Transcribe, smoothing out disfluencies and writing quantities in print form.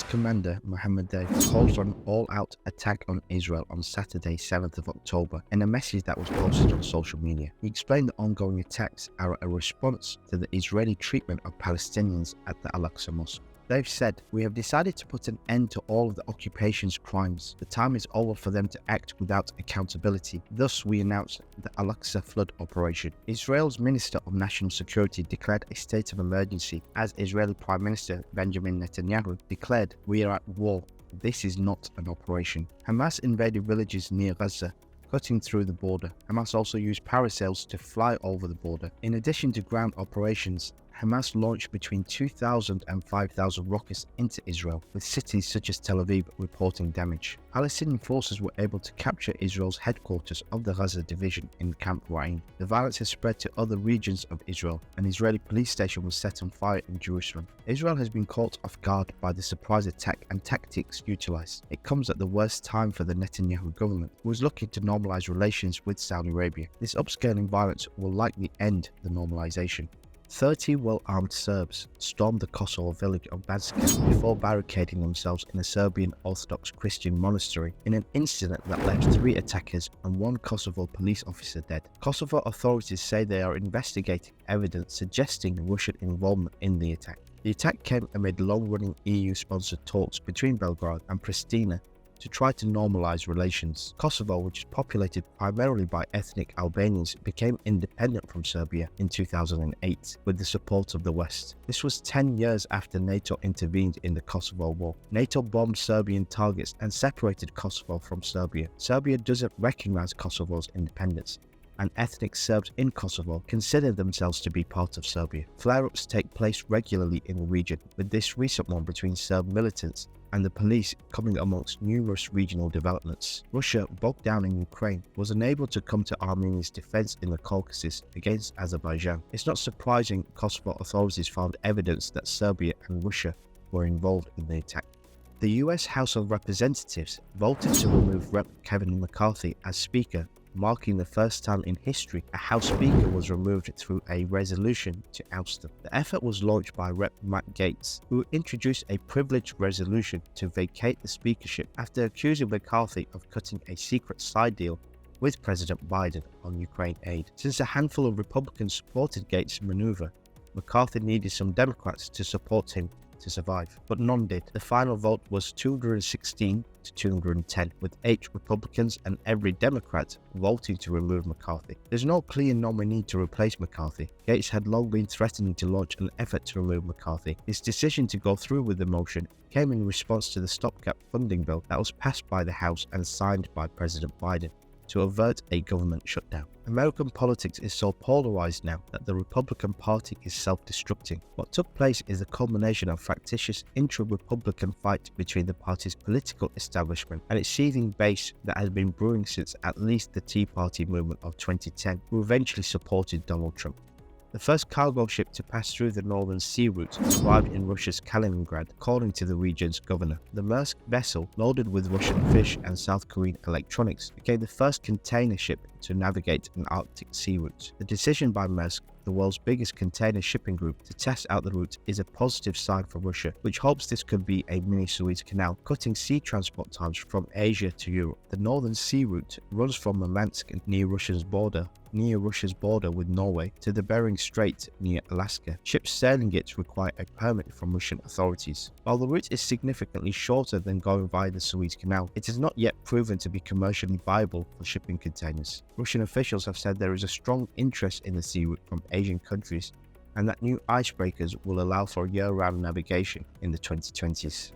commander, Mohammed Deif, called for an all-out attack on Israel on Saturday, 7th of October, in a message that was posted on social media. He explained the ongoing attacks are a response to the Israeli treatment of Palestinians at the Al-Aqsa Mosque. They've said, "We have decided to put an end to all of the occupation's crimes. The time is over for them to act without accountability. Thus, we announced the Al-Aqsa Flood Operation." Israel's Minister of National Security declared a state of emergency as Israeli Prime Minister Benjamin Netanyahu declared, "We are at war. This is not an operation." Hamas invaded villages near Gaza, cutting through the border. Hamas also used parasails to fly over the border. In addition to ground operations, Hamas launched between 2,000 and 5,000 rockets into Israel, with cities such as Tel Aviv reporting damage. Palestinian forces were able to capture Israel's headquarters of the Gaza division in Camp Ra'in. The violence has spread to other regions of Israel. An Israeli police station was set on fire in Jerusalem. Israel has been caught off guard by the surprise attack and tactics utilized. It comes at the worst time for the Netanyahu government, who is looking to normalize relations with Saudi Arabia. This upscaling violence will likely end the normalization. 30 well-armed Serbs stormed the Kosovo village of Banska before barricading themselves in a Serbian Orthodox Christian monastery in an incident that left 3 attackers and 1 Kosovo police officer dead. Kosovo authorities say they are investigating evidence suggesting Russian involvement in the attack. The attack came amid long-running EU-sponsored talks between Belgrade and Pristina to try to normalize relations. Kosovo, which is populated primarily by ethnic Albanians, became independent from Serbia in 2008 with the support of the West. This was 10 years after NATO intervened in the Kosovo War. NATO bombed Serbian targets and separated Kosovo from Serbia. Serbia doesn't recognize Kosovo's independence, and ethnic Serbs in Kosovo consider themselves to be part of Serbia. Flare-ups take place regularly in the region, with this recent one between Serb militants and the police coming amongst numerous regional developments. Russia, bogged down in Ukraine, was unable to come to Armenia's defense in the Caucasus against Azerbaijan. It's not surprising Kosovo authorities found evidence that Serbia and Russia were involved in the attack. The US House of Representatives voted to remove Rep. Kevin McCarthy as Speaker, marking the first time in history a House Speaker was removed through a resolution to oust them. The effort was launched by Rep. Matt Gaetz, who introduced a privileged resolution to vacate the speakership after accusing McCarthy of cutting a secret side deal with President Biden on Ukraine aid. Since a handful of Republicans supported Gaetz' maneuver, McCarthy needed some Democrats to support him to survive, but none did. The final vote was 216 to 210, with 8 Republicans and every Democrat voting to remove McCarthy. There's no clear nominee to replace McCarthy. Gaetz had long been threatening to launch an effort to remove McCarthy. His decision to go through with the motion came in response to the stopgap funding bill that was passed by the House and signed by President Biden to avert a government shutdown. American politics is so polarized now that the Republican Party is self-destructing. What took place is a culmination of fractious intra-Republican fight between the party's political establishment and its seething base that has been brewing since at least the Tea Party movement of 2010, who eventually supported Donald Trump. The first cargo ship to pass through the Northern Sea Route arrived in Russia's Kaliningrad, according to the region's governor. The Maersk vessel, loaded with Russian fish and South Korean electronics, became the first container ship to navigate an Arctic sea route. The decision by Maersk, the world's biggest container shipping group, to test out the route is a positive sign for Russia, which hopes this could be a mini Suez Canal, cutting sea transport times from Asia to Europe. The Northern Sea Route runs from Murmansk near Russia's border with Norway to the Bering Strait near Alaska. Ships sailing it require a permit from Russian authorities. While the route is significantly shorter than going via the Suez Canal, it has not yet proven to be commercially viable for shipping containers. Russian officials have said there is a strong interest in the sea route from Asian countries, and that new icebreakers will allow for year-round navigation in the 2020s.